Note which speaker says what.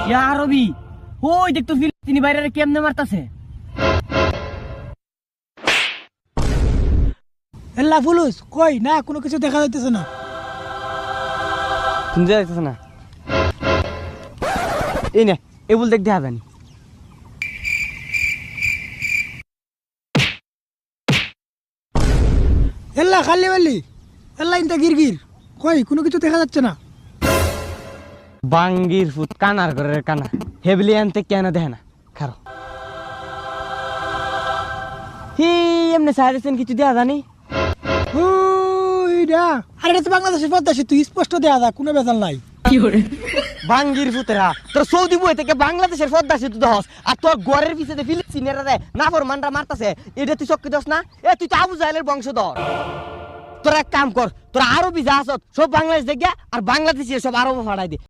Speaker 1: ইয়া আরবি ওই দেখ তো ফিলিস্তিনি বাইরে কেমনে মারতাছে।
Speaker 2: এল্লা ফুলুস কই না কোনো কিছু দেখা যাইতেছে না।
Speaker 1: শুনতে যাইতেছে না। এই নে এবুল দেখ দেখা জানি।
Speaker 2: এল্লা খালি বালি এল্লা ইনতা গিরগির কই কোনো কিছু দেখা যাচ্ছে না।
Speaker 1: বাঙ্গির ফুট কানার ঘরের কানা হেবলি আনতে কেন দেখে না খারো হি এমনি সাইরেছেন কিছু দেয়া জানি।
Speaker 2: ওইডা আরে এটা তো বাংলাদেশের পদ্মা সেতু স্পষ্ট দেখা যায় কোনো বেজাল নাই।
Speaker 1: বাঙ্গির ফুতেরা তোর সৌদি বই থেকে বাংলাদেশের পদ্মা সেতু দহস আর তোর ঘরের পিছনে ফিলিস্তিনিরা রে নাফর মানরা মারতাছে এটা তুই চক্কি দস না। এ তুই তো আবু জাহেলের বংশধর। তোরা এক কাম কর তোরা আরবি যা আসত সব বাংলাদেশ দেখে আর বাংলাদেশে সব আরব ফাড়াই দে।